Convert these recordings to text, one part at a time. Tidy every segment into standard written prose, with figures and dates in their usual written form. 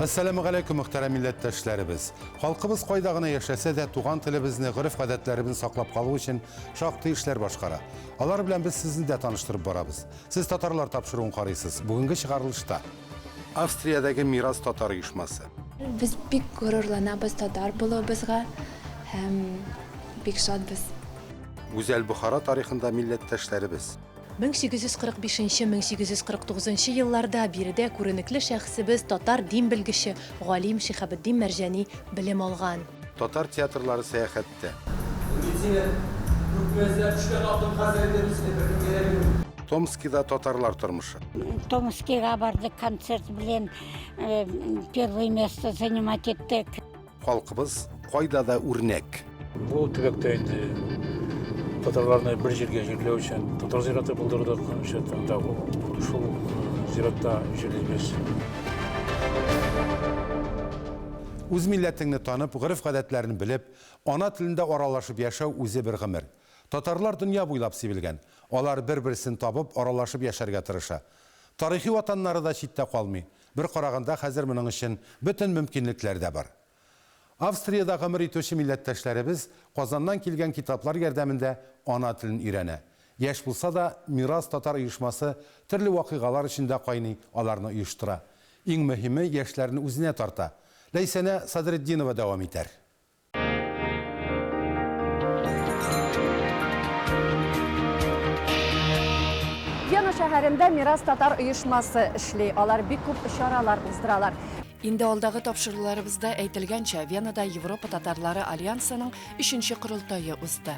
Assalamu alaikum muhterem milletteşlerimiz. Halkımız koydağına yaşasa da tuğan tilimizni, gırıf adetlerimizni saklap kalığı için şahtı işler başkara. Alar bilen biz sizni de tanıştırıp barabız. Siz Tatarlar tapşırığın qarıysız. Bugünkü çıkarılışta Avstriyadaki Miras Tatar uyuşması. Biz bik gururlanabız Tatar bulubuzga hem bik şadbız. Güzel Bukhara tarixinde milletteşlerimiz. 1845-1849 yıllarda birde ko'rinishli shaxsimiz Tatar din bilgishi G'olim Shihabiddin Marjani bilim olgan. Tatar tiyatrları seyahatte. Tomski'da Tatarlar turmuşu. Томскийга бардык, концерт белән первое место занимать еттек. Halkımız koyda da örnek. Bu tibekte indi Tatarlarını bir жерге жерлеу үшін Татар зираты bulдырдық. Шул зиратта жерлейбез. Үз milletini tanıp, gırıf adetlerini bilip, ana tilinde aralaşıp yaşav üze bir gımır. Tatarlar dünya boylap sevilgen. Olar bir-birisini tapıp, aralaşıp yaşarga tırışa. Tarihi vatanları da çitte kalmay. Bir qaraganda hazır bunun için bütün mümkünlükler de var. Avstriyada gımır itoşi milletteşlerimiz Kazandan kilgen kitaplar yerdeminde ana tilin irene. Yaş bulsa da Miras Tatar uyuşması türlü vakıgalar içinde kaynay alarını uyuştura. En mühimi yaşlarını uzine tarta. Leysene Sadreddinova devam eder. Viyana şəhərində Miras Tatar uyuşması işli. Alar bir küp işaralar uzdıralar. Endi alдағы topshiriqlarimizda aytilgancha Venada Yevropa Tatarlari Alyansining 3-chi qurultoyi o'zdi.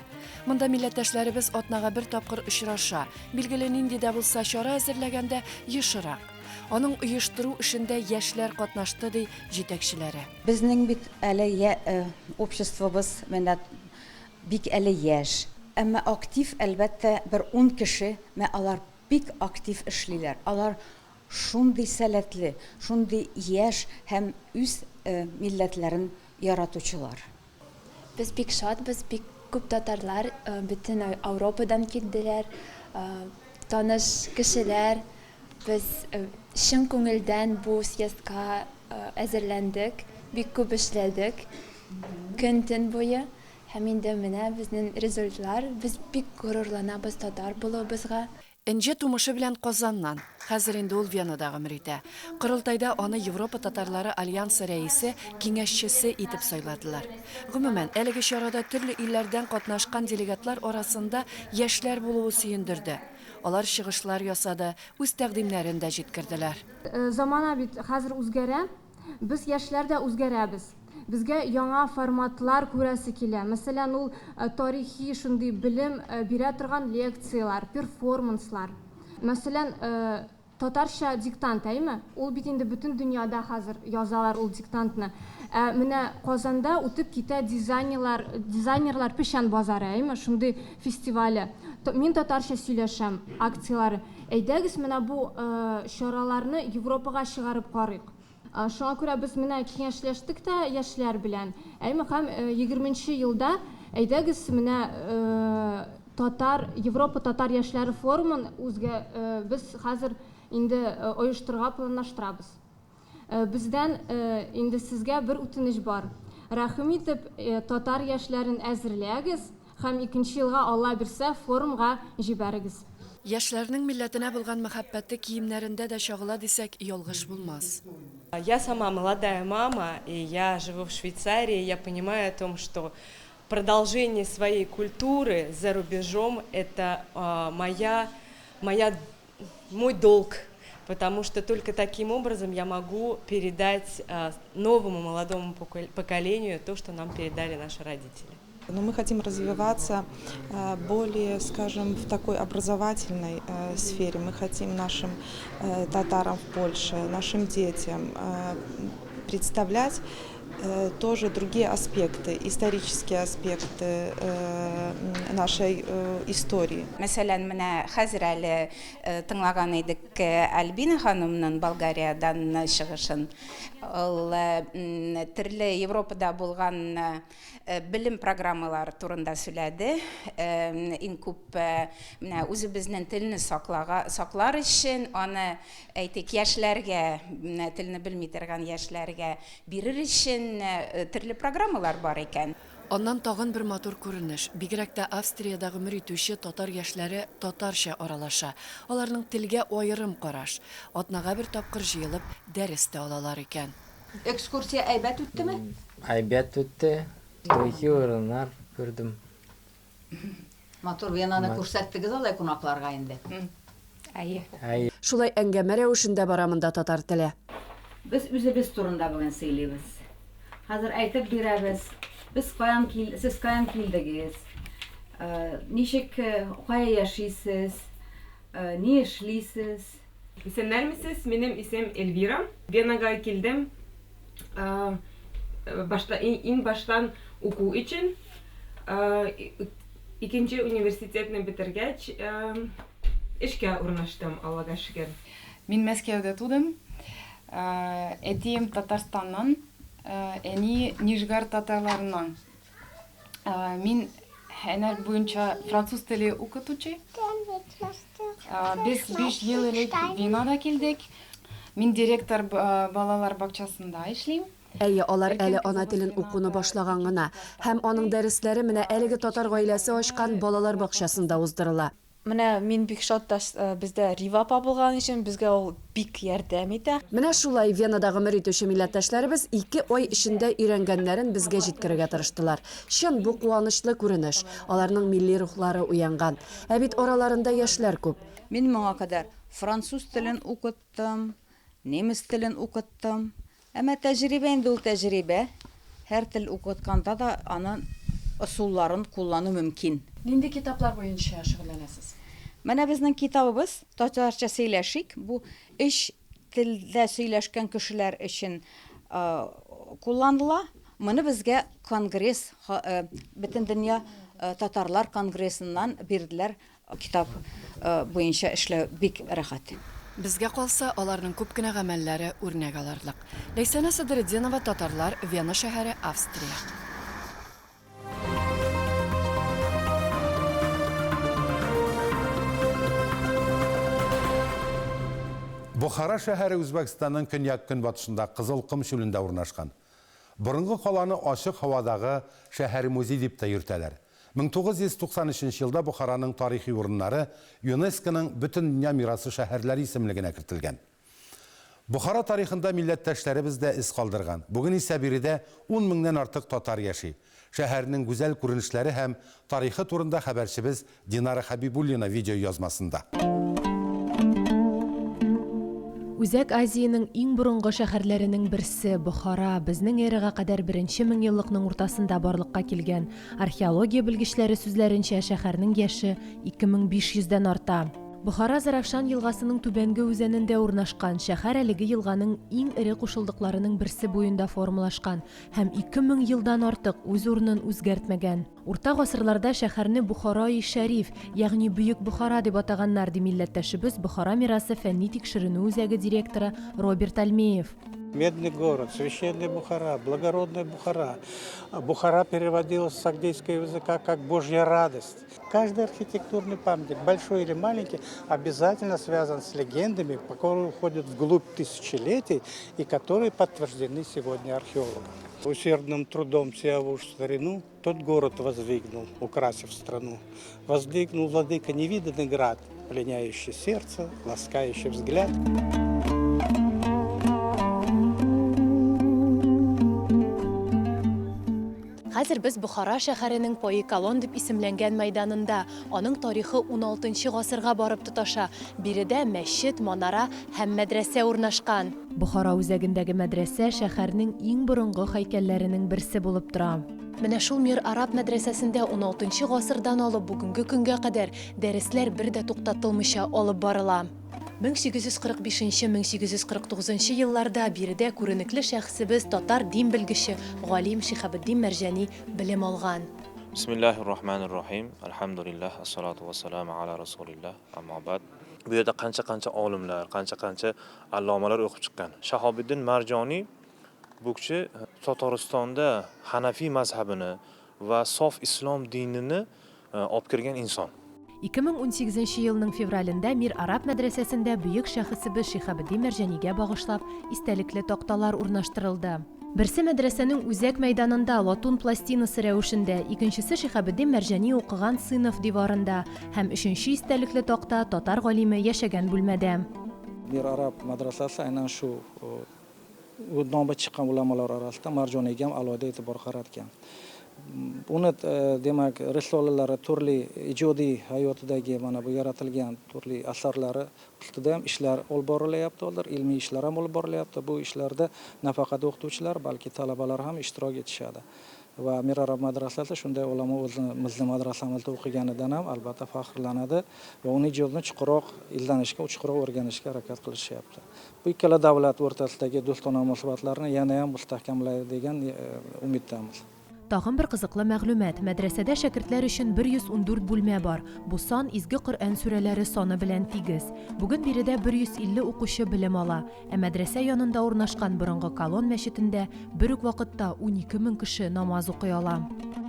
Bunda millatdoshlarimiz o'tnaga bir topqir uchrasha, belgilanindida bo'lsa chora hozirlaganda yishiroq. Onun uyushtiruv ishida yoshlar qatnashdi dey yetakchilari. Bizning bit әле обществобыз менә бик әле яшь. Әмма актив әлбәттә bir 10 кеше, алар бик актив эшлиләр. Алар шундый сәләтле, шундый яшь һәм үз милләтләрен яратучылар. Biz bik şadbız, bik küp Tatarlar bütün Avrupa'dan kildiler, tanış kişiler. Biz şın көңелдән bu siyastka hazırlandık, bik küp işledik. Gün boyu. Hem indi менә безнең результатлар, biz bik gururlanabız Tatar bulubuzga. Инже тумышы белән Казаннан, хәзер инде ул Венада гомер итә. Кырылтайда аны Европа Татарлары Альянсы рәисе, киңәшчесе итеп сайладылар. Гомумән, әлеге чарада төрле илләрдән катнашкан делегатлар арасында яшьләр булуы сөендерде. Алар чыгышлар ясады, үз тәкъдимнәрен дә җиткерделәр. Замана бит хәзер үзгәрә, без яшьләр дә үзгәрәбез. Bizge яңа форматлар күрәсе килә. Мәсәлән, ул тарихи шундый белем бирә торган лекциялар, перформанслар. Мәсәлән, татарча диктант, әйме? Ул бит инде бөтен дөньяда хәзер язалар ул диктантны. Менә Казанда үтеп китә дизайнерлар пешән базары, әйме? Шундый фестивале. Мин татарча сөйләшәм, акциялары. Әйдәгез, менә бу чараларны Европага чыгарып карыйк. Шуңа күрә без менә киңәшләштек тә яшьләр белән. Әйме һәм 20-нче елда әйдәгез менә Европа Татар яшьләре форумын без хәзер инде оештырырга планлаштырабыз. Бездән инде сезгә бер үтенеч бар. Рәхим итеп татар яшьләрен әзерләгез һәм 2нче елга Алла бирсә форумга җибәрегез. Яшьләрнең милләтенә булган мәхәббәте киемнәрендә дә чагыла дисәк, ялгыш булмас. Я сама молодая мама, и я живу в Швейцарии. Я понимаю о том, что продолжение своей культуры за рубежом – это мой долг, потому что только таким образом я могу передать новому молодому поколению то, что нам передали наши родители. Но мы хотим развиваться более, скажем, в такой образовательной сфере. Мы хотим нашим татарам в Польше, нашим детям представлять тоже другие аспекты, исторические аспекты нашей истории. Мәсәлән, менә хәзер әле тыңлаган идек Альбина ханымның Болгариyaдан чыгышын. Ул төрле Европада булган билим программалары турында сөйләде. Иң күп менә үзебезнең телне саклар өчен, аны әйтик яшьләргә, телне белми торган яшьләргә бирер өчен төрле программалар бар икән. Ondan tağın bir matur көрініш. Бигрәктә Австрияда гомер итүче татар яшьләре татарча аралаша. Аларның телгә аерым караш. Атнага bir тапкыр җыелып дәрес тә алалар икән. Экскурсия әйбәт үттеме? Әйбәт үтте. Тарихи урыннар күрдем. Матур Венаны күрсәттегез алай кунакларга инде. Шулай әңгәмә рәвешендә барамында татар теле. Без үзебез турында бүген сөйлибез. Хәзер әйтеп бирәбез. Сез каян килдегез? Ничек кая яшисез? Ни эшлисез? Исәннәрмесез? Минем исем Эльвира. Венага килдем. Иң баштан уку өчен. Икенче университетны бетергәч, эшкә урнаштым, Аллага шөкер. Мин Мәскәүдә тудым. Әтием Татарстаннан, әни Нижгар татарларынан. Мин һөнәр буенча француз теле укытучы. Без 5 ел элек Венада килдек. Мин директор балалар бакчасында эшлим. Әйе, алар әле ана телен укуны башлаган гына, һәм аның дәресләре менә әлеге татар гаиләсе ачкан балалар бакчасында уздырыла. Менә мин бик шат бездә Рива апа булган өчен безгә ул бик ярдәм итә. Менә шулай Венада гомер итүче милләттәшләребез 2 ай эчендә өйрәнгәннәрен безгә җиткерергә тырыштылар. Чын бу куанычлы күренеш. Аларның милли рухлары уянган. Ә бит араларында яшьләр күп. Мин моңа кадәр француз телен укыттым, немец телен укыттым. Әмма тәҗрибә инде ул тәҗрибә. Һәр тел укытканда да аның ысулларын куллану мөмкин. Нинди китаплар буенча шөгыльләнәсез? Менә безнең китабыбыз татарча сөйләшик. Бу 3 телдә сөйләшкән кешеләр өчен кулланыла. Моны безгә конгресс, бөтен дөнья татарлар конгрессыннан бирделәр. Китап буенча эшләү бик рәхәт. Безгә калса, аларның күп кенә гамәлләре үрнәк алырлык. Ләйсәнә Садретдинова, татарлар, Вена шәһәре, Австрия. Бухара шәһәре Үзбәкстанның көньяк-көнбатышында Кызыл Кым чүлендә урнашкан. Борынгы каланы ачык һавадагы шәһәр музей дип тә йөртәләр. 1993 елда Бухараның тарихи урыннары ЮНЕСКОның бөтен дөнья мирасы шәһәрләре исемлегенә кертелгән. Бухара тарихында милләттәшләребез дә из калдырган. Бүген исә биредә 10 меңнән артык татар яши. Шәһәрнең гүзәл күренешләре һәм тарихы турында хәбәрчебез Динара Хабибуллина видео язмасында. Үзәк Азияның иң борынгы шәһәрләренең берсе Бухара безнең эрага кадәр 1 меңьеллыкның уртасында барлыкка килгән. Археология белгечләре сүзләренчә шәһәрнең яше 2500дән арта. Бухара Зарafshan елгасының түбәнге үзәнендә урнашкан. Шәһәр әлеге елганың иң ире кушылдыкларының берсе буенда формалашкан һәм 2000 елдан артык үз урынын үзгәртмәгән. Урта гасырларда шәһәрне Бухараи Шәриф, ягъни Бөек Бухара дип атаганнар ди милләттәшебез Бухара мирасы фәнни тикшеренү үзәге директоры Роберт Альмеев. Медный город, священная Бухара, благородная Бухара. Бухара переводилась с агдейского языка как «Божья радость». Каждый архитектурный памятник, большой или маленький, обязательно связан с легендами, которые уходят вглубь тысячелетий и которые подтверждены сегодня археологами. Усердным трудом Сиавуш старину тот город воздвигнул, украсив страну. Воздвигнул владыка невиданный град, пленяющий сердце, ласкающий взгляд. Хәзер без Бухара шәһәренең Поекалон дип исемләнгән мәйданында, аның тарихы 16 гасырга барып тоташа. Биредә мәчет, манара һәм мәдрәсә урнашкан. Бухара үзәгендәге мәдрәсә шәһәрнең иң борынгы һәйкәлләренең берсе булып тора. Менә шул Мир араб мәдрәсәсендә 16 гасырдан алып бүгенге көнгә кадәр дәресләр бер дә туктатылмыйча алып барыла. 1845-1849 елларда биредә күренекле шәхсебез татар дин белгече Галим Шихабетдин Мәрҗани белем алган. Bismillahirrahmanirrahim. Alhamdulillah, assalatu vassalamu ala rasulillah. Amma ba'd. Bu yerda qancha olimlar, qancha allomalar o'qib chiqqan. Shahobiddin Marjoniy bu kishi Tataristonda Hanafiy mazhabini va sof islom dinini olib kirgan inson. 2018 елның февралендә Мир Араб мәдрәсәсендә бөек шәхесебез Шихабетдин Мәрҗанигә багышлап истәлекле такталар урнаштырылды. Берсе мәдрәсәнең үзәк мәйданында латун пластинасы рәвешендә, икенчесе Шихабетдин Мәрҗани укыган сыйныф диварында һәм өченче истәлекле такта татар галиме яшәгән бүлмәдә. Мир Араб мәдрәсәсе aynan shu nomba chiqqan ulamolar orasida Marjoniga ham alohida e'tibor qaratgan. Uni demak risolalari turli ijodiy hayotidagi mana bu yaratilgan turli asarlari ustida ham ishlar olib borilyapti, ilmiy ishlar ham olib borilyapti. Bu ishlarda nafaqat o'qituvchilar, balki talabalar ham ishtirok etishadi. Va Mir Arab madrasasi shunday ulamo o'zimizni madrasamizda o'qiganidan ham albatta faxrlanadi va uni ijodini chuqurroq izlanishga, chuqurroq o'rganishga harakat qilishyapti. Bu ikkala davlat o'rtasidagi do'stona munosabatlarni yana ham mustahkamlaydi degan umiddamiz. Тагын бер кызыклы мәгълүмат. Мәдрәсәдә шәкертләр өчен 114 бүлмә бар. Бу сан изге Коръән сүрәләре саны белән тигез. Бүген биредә 150 укучы белем ала. Ә мәдрәсә янында урнашкан борынгы Колон мәчетендә бер үк вакытта 12 мең кеше намаз укый ала.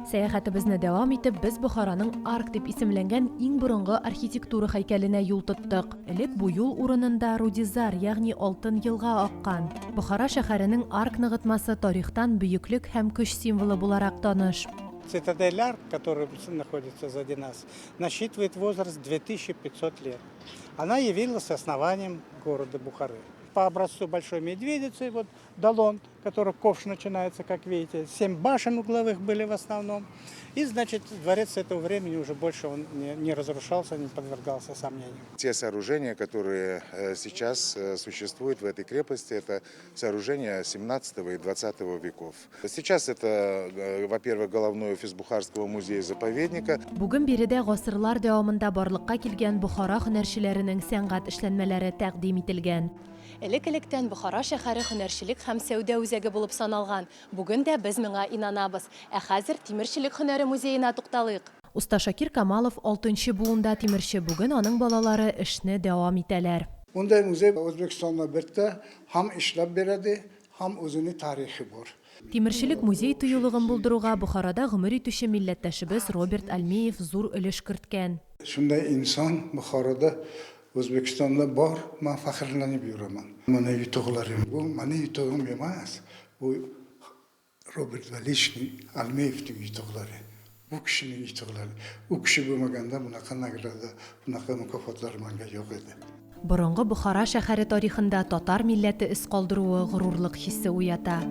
Сәяхәтебезне дәвам итеп, без Бохараның Арк дип исемләнгән иң борынгы архитектура һәйкәленә юл тоттык. Элек бу юл урынында Рудизар, ягъни Алтын елга аккан. Бохара шәһәренең Арк ныгытмасы тарихтан бөеклек һәм көч символы буларак таныш. Цитадель Арк, который находится сзади нас, насчитывает возраст 2500 лет. Она явилась основанием города Бухары. По образцу Большой Медведицы, вот Далон, который ковш начинается, как видите, 7 башен угловых были в основном. И, значит, дворец с этого времени уже больше он не разрушался, не подвергался сомнению. Те сооружения, которые сейчас существуют в этой крепости, это сооружения 17 и 20 веков. Сейчас это, во-первых, головной офис Бухарского музея-заповедника. Бүген биредә гасырлар дәвамында барлыкка килгән Бухара һөнәрчеләренең сәнгать эшләнмәләре тәкъдим ителгән. Элек-электән Бухара шәһәре һөнәрчелек һәм сәүдә үзәге булып саналган. Бүген дә без моңа инанабыз. Ә хәзер тимерчелек һөнәре музеена тукталыйк. Уста Шакир Камалов 6нчы буында тимерче, бүген аның балалары эшне дәвам итәләр. Ундай музей Өзбекстанда бертә һәм эшләп бирәде, һәм үзенең тарихы бар. Тимерчелек музей тыюлыгын булдыруга Бухарада гомер итүче милләттәшебез Роберт Альмиев зур өлеш керткән. Шундай инсан Бухарада O'zbekistonda bor, men faxrlanib yuraman. Mana yutuqlarim bu, meni yutug'im emas. Bu Robert Valishni, Almeyevning yutuqlari. Bu kishining yutuqlari. U kishi bo'lmaganda bunaqa nagrada, bunaqa mukofotlar menga yo'q edi. Борынгы Бухара шәһәре тарихында татар милләте из калдыруы горурлык хиссе уята.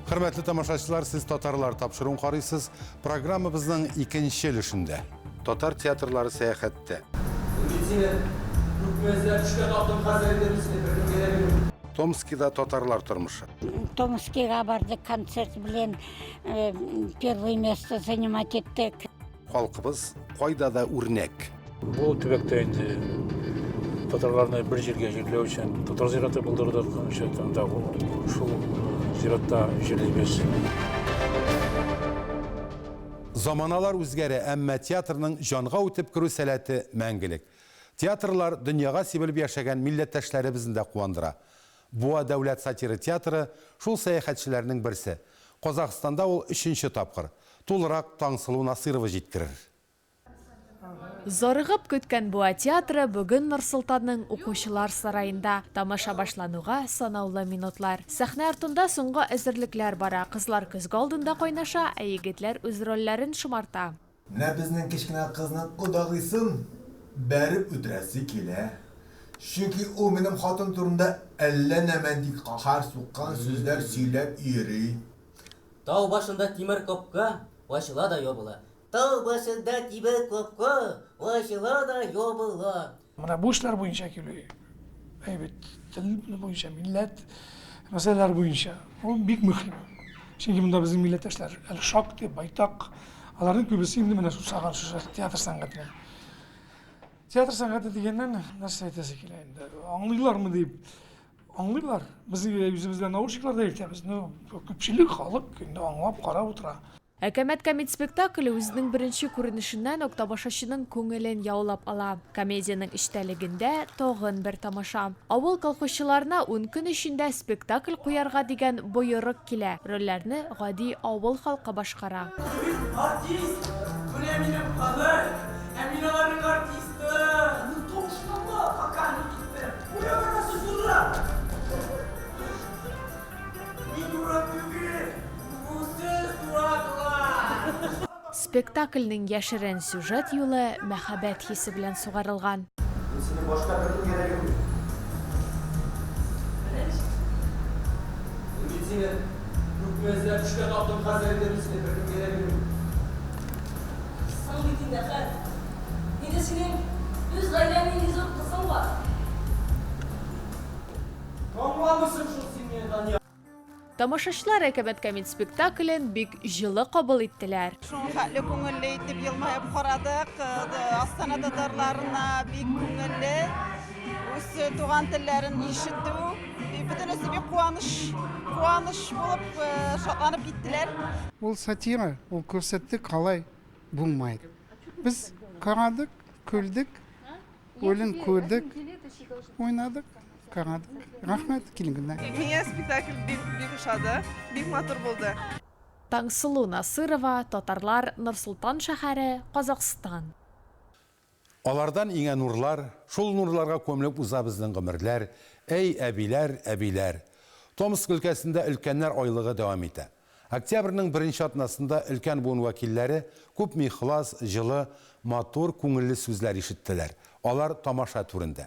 Hörmətli tamaşaçılar, siz Tatarlar tapşırın qarıysız. Proqramımızın ikinci ilişində. Tatar teatrları səyahətdə. Tomski'da Tatarlar turmuşu. Томскиға бардық, концерт білен первое место занимать еттік. Халқыбыз қойда да өрнек. Бұл түбекте енді татарларны бір жерге жерлеу үшін татар зираты бұлдырдық. Шул зиратта жерлейбез. Заманалар үзгәрә, әммә театрның жанға үтеп керү сәләте мәңгелек. Театрлар дөньяга сибелеп яшәгән милләттәшләребезне дә куандыра. Буа дәүләт сатира театры шул сәяхәтчеләрнең берсе. Казакъстанда ул 3нче тапкыр. Тулырак Таңсылу Насырова җиткерер. Зарыгып көткән Буа театры бүген Нурсултанның укучылар сарайында. Тамаша башлануга санаулы минутлар. Сәхнә артында соңгы әзерлекләр бара. Кызлар көзге алдында кайнаша, ә егетләр үз рольләрен шомарта. Менә безнең кечкенә кызның удагысын бәреп үтерәсе килә. Чөнки ул минем хатын турында әллә нәмәндик кахар суккан сүзләр сөйләп йөри. Тау башында тимер капка, ачыла да ябыла. Тау башында тимер капка, ачыла да ябыла. Менә бу эшләр буенча килү. Әйбәт, тел буенча, милләт мәсьәләләр буенча. Ул бик мөһим. Çünkü bunda bizim milleteşler әле шактый, байтак. Аларның күбесе инде менә сусаган театр сәнгатына. Театр сәнгате дигәннән нәрсә әйтәсе килә инде. Аңлыйлармы дип. Аңлыйлар. Без үзебездә наушникларда әйтәбез. Күпчелек халык инде аңлап карап утыра. Әкәмәт комедия спектакле үзенең беренче күренешеннән үк тамашачының күңелен яулап ала. Комедияның эчтәлегендә тагын бер тамаша. Авыл колхозчыларына 10 көн эчендә спектакль куярга дигән боерык килә. Рольләрне гади авыл халкы башкара. Артист! Менә минем хәбәр! Ә мин аларның артисты! Тошмама, каканы китте! Уяна сузула! Мин дурак түгел! Сез дураклар! Спектакльнең яшерен сюжет юлы мәхәббәт хисе белән сугарылган. Сине башка бер кирәк юк. Мин сине күпмәзләп эшкә таптым, хәзер инде сине бер кирәк юк. Саңгы динде хәл. Инде синең үз гаиләңне низам кылсаң бар. Аңламыйсың шул син мине, Дания. Тамашачылар әкәмәт комедия спектаклен бик җылы кабул иттеләр. Хәтле күңелле итеп елмаеп карадык. Астана татарларына бик күңелле. Үз туган телләрен ишетү, бөтенесе бик куаныч булып шатланып киттеләр. Ул сатира, ул күрсәтте калай булмайды. Без карадык, күлдек, үлен күрдек, уйнадык. Карадык. Рахмет килгәндә. Миңа спектакль бик ошады, бик матур булды. Таңсылу Насырова, татарлар, Нурсултан шәһәре, Казакстан. Алардан иңә нурлар, шул нурларга күмелеп уза безнең гомерләр, әй әбиләр. Томск өлкәсендә өлкәннәр айлыгы дәвам итә. Октябрьнең 1нче атнасында өлкән буын вәкилләре күп михлас, җылы, матур, күңелле сүзләр ишеттеләр. Алар тамаша түрендә.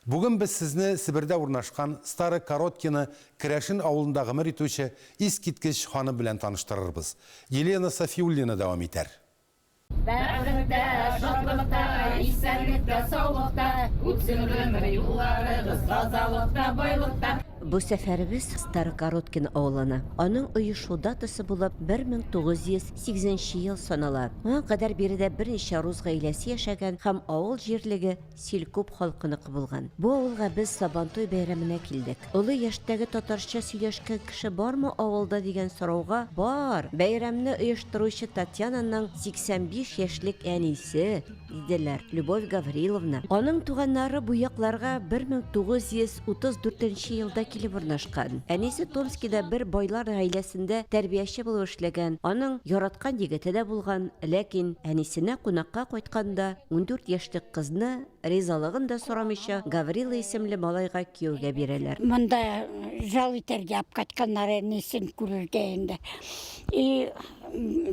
Бүген без сезне Сибирдә урнашкан Стары Короткины Керәшин авылында гомер итүче искиткеч ханым белән таныштырырбыз. Елена Софиуллина дәвам итәр. Бәхеттә, шатлыкта, исәнлектә, саулыкта, үтсен гомер юлларыгыз, тазалыкта, байлыкта. Бу сәфәребез Стары Короткин авылына. Аның оешу датасы булып 1980 ел санала. Моңа кадәр биредә берничә рус гаиләсе яшәгән һәм авыл җирлеге Селкуп халкыныкы булган. Бу авылга без Сабантуй бәйрәменә килдек. Олы яшьтәге татарча сөйләшкән кеше бармы авылда дигән сорауга бар. Бәйрәмне оештыручы Татьянаның 85 яшьлек әнисе диделәр, Любовь Гавриловна. Аның туганнары бу якларга 1934 елда килеп урнашкан. Әнисе Томскида бер байлар гаиләсендә тәрбияче булып эшләгән. Аның яраткан егете дә булган, ләкин әнисенә кунакка кайтканда 14 яшьлек кызны ризалыгын да сорамыйча Гаврила исемле малайга кияүгә бирәләр. Монда жал итәргә кайтканнары нисен күрергә инде.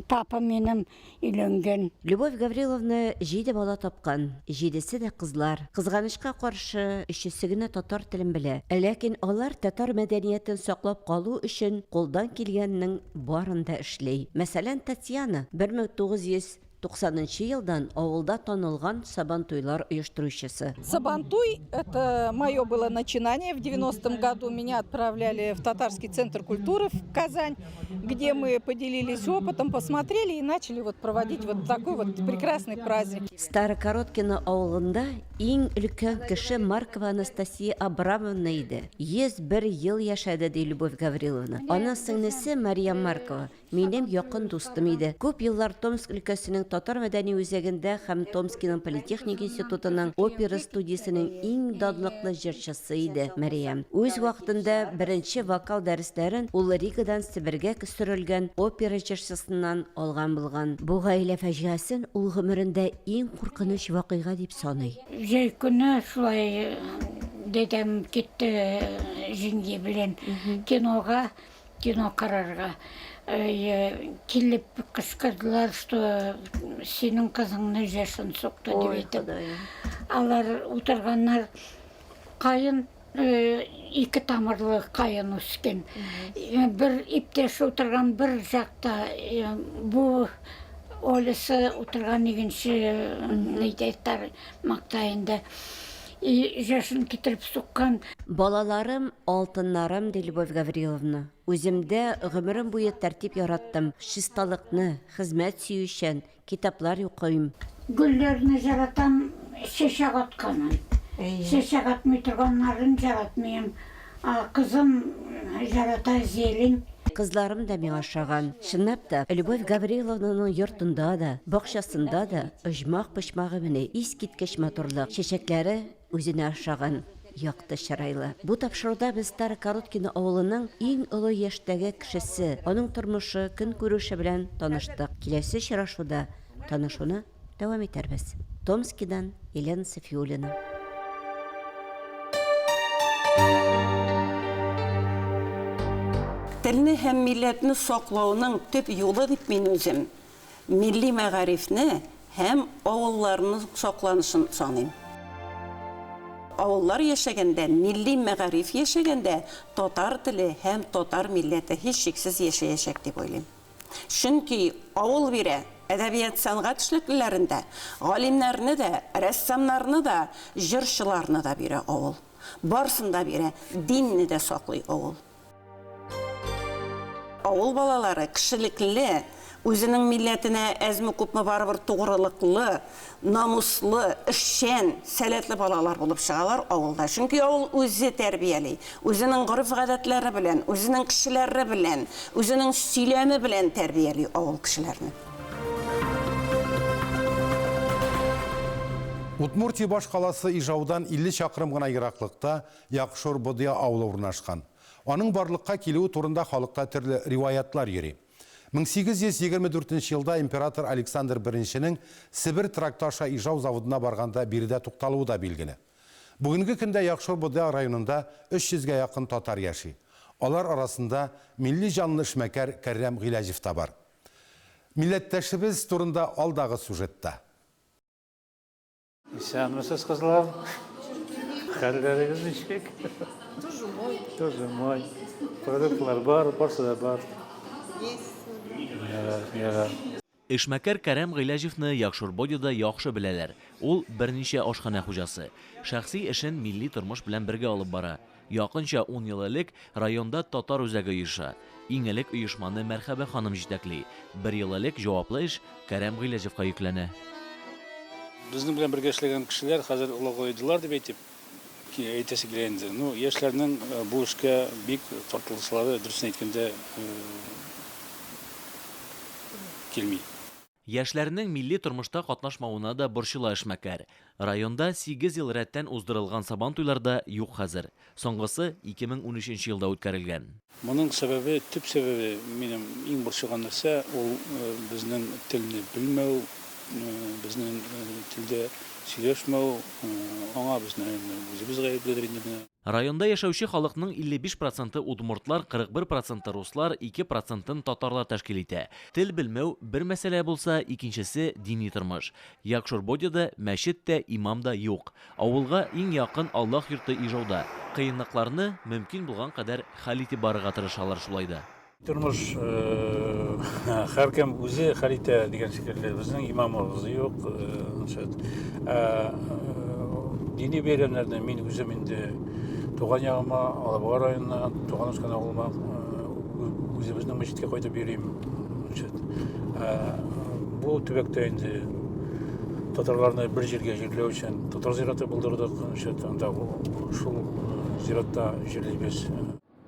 Папа минем өйләнгән. Любовь Гавриловна 7 бала тапкан. 7-се дә кызлар. Кызганычка каршы 3-се генә татар телен белә. Ләкин алар татар мәдәниятен саклап калу өчен колдан килгәннең барын да эшли. Мәсәлән, Татьяна 1990 елдан авылда танылган сабантуйлар оештыручысы. Сабантуй – это мое было начинание. В 90-м году меня отправляли в Татарский центр культуры в Казань, где мы поделились опытом, посмотрели и начали проводить такой прекрасный праздник. Стары Короткина авылында иң өлкән кеше Маркова Анастасия Абрамовна иде. 101 ел яшәде ди Любовь Гавриловна. Аның сеңлесе Мария Маркова минем якын дустым иде. Күп еллар Томск өлкәсенең татар мәдәни үзәгендә һәм Томскиның политехник институтының опера студиясенең иң данлыклы җырчысы иде Мариям. Үз вакытында беренче вокал дәресләрен ул Ригадан Сибиргә күчерелгән опера җырчысыннан алган булган. Бу гаилә фаҗигасын ул гомерендә иң куркыныч вакыйга дип саный. Җәй көне шулай дедем китте җиңги белән кино карарга. Килеп кычкырдылар, что синең кызыңны җәшен сукты дип әйтеп. Алар утырганнар кайын, 2 тамырлы кайын үскән. Бер иптәш утырган бер жакта, бу Олысы утырган икенче лидерлар мактайында. жашын китеріп соққан. Балаларым, алтыннарым, ди Любовь Гавриловна. Үземдә гомерем буе тәртип яраттым. Чисталыкны, хезмәт сөючән, китаплар укыйм. Гүлләрне жаратам, шешек атканын. Шешек атмый торганнарын жаратмыйм. Кызым жарата зелень. Кызларым да миңа ошаган. Чынлап та, Любовь Гавриловнаның йортында да, бакчасында да оҗмак-пычмагы менә искиткеч матурлык, чәчәкләре үзенә ошаган. Якты чырайлы. Бу тапшыруда без Старокороткино авылының иң олы яшьтәге кешесе, аның тормышы, көн күреше белән таныштык. Киләсе очрашуда танышуны дәвам итәрбез. Томскидан Елена Софиулина. Телне һәм милләтне саклауның төп юлы дип мин үзем милли мәгарифне һәм авылларны сакланышын саныйм. Авыллар яшәгәндә, милли мәгариф яшәгәндә, татар теле һәм татар милләте һичшиксез яшәячәк дип уйлыйм. Чөнки авыл бирә әдәбият сәнгать эшлеклеләрендә галимнәрне дә, рәссамнарны да, җырчыларны да бирә авыл. Барсын да бирә, динне дә саклый авыл. Авыл балалары кешелекле, үзенең милләтенә әзме күпме барыбер тугрылыклы, намуслы, эшчән, сәләтле балалар булып чыгалар авылда. Чөнки авыл үзе тәрбияли, үзенең гореф-гадәтләре белән, үзенең кешеләре белән, үзенең сөйләме белән тәрбияли авыл кешеләрне. Удмуртия баш каласы Ижаудан 50 чакрым гына ераклыкта Якшор-Бодия авылы урнашкан. Аның барлыкка килүе турында халыкта төрле риваятлар йөри. 1824 елда император Александр I-нең Сибир тракташа Ижау заводына барганда биредә тукталуы да билгеле. Бүгенге көндә Якшор-Бодия районында 300-гә якын татар яши. Алар арасында милли җанлы эшмәкәр Кәррәм Гыйләҗев та бар. Милләттәшебез турында алдагы сюжетта. Исәнмесез, кызлар? Хәлләрегез ничек? Тоже мой. Продуктлар бар, барсы да бар. Эшмәкәр Кәрәм Гыйләҗевне Якшор-Бодида яхшы беләләр. Ул берничә ашхана хуҗасы. Шәхси эшен милли тормыш белән бергә алып бара. Якынча 10 ел элек районда татар үзәге оеша. Иң элек оешманы Мәрхәбә ханым җитәкли. 1 ел элек җаваплы эш Кәрәм Гыйләҗевка йөкләнә. Безнең белән бергә эшләгән кешеләр хәзер олыгайдылар дип әйтәсе килә инде. Ну, яшьләрнең бу эшкә бик тартылышлары, дөресен әйткәндә, килми. Яшьләрнең милли тормышта катнашмавына да борчыла эшмәкәр. Районда 8 ел рәттән уздырылган сабан туйларда юк хәзер. Соңгысы 2013 елда үткәрелгән. Моның сәбәбе, төп сәбәбе минем иң борчыган нәрсә ул безнең телне белмәү, безнең телдә сөйләшмәү, аңа безнең үзебез гаепледер инде. Районда яшәүче халыкның 55% удмуртлар, 41% руслар, 2% татарлар тәшкил итә. Тел белмәү бер мәсьәлә булса, икенчесе дини тормыш. Якшор-Бодида мәчет тә, имам да юк. Авылга иң якын Аллаһ йорты Ижауда. Кыенлыкларны мөмкин булган кадәр хәл итеп барырга тырышалар шулай да. Тормыш һәркем үзе хәл итә дигән шикелле. Безнең имамыбыз юк. Дини бәйрәмнәрне мин үзем инде туган ягыма, Алабуга районына, туган үскән авылыма үзебезнең мәчеткә кайтып йөрим. Бу төбәктә инде татарларны бер җиргә җирләү өчен татар зираты булдырдык. Анда шул зиратта җирлибез.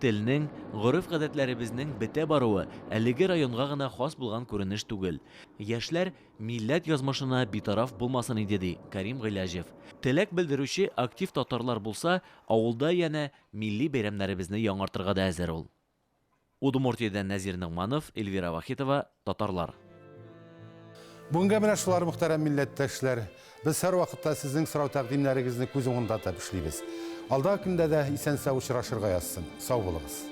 Телнең, гореф-гадәтләребезнең бетә баруы әлеге районга гына хас булган күренеш түгел. Яшьләр милләт язмышына битараф булмасын иде ди Кәрим Гыйләҗев. Теләк белдерүче актив татарлар булса, авылда янә милли бәйрәмнәребезне яңартырга да әзер ул. Удмуртиядән Нәзир Нигъманов, Эльвира Вахитова, татарлар. Бүгенге менә шулар мөхтәрәм милләттәшләр. Без һәр вакытта сезнең сорау тәкъдимнәрегезне күз уңында тотып эшлибез. Алдагы көндә дә исән-сау очрашырга язсын. Сау булыгыз.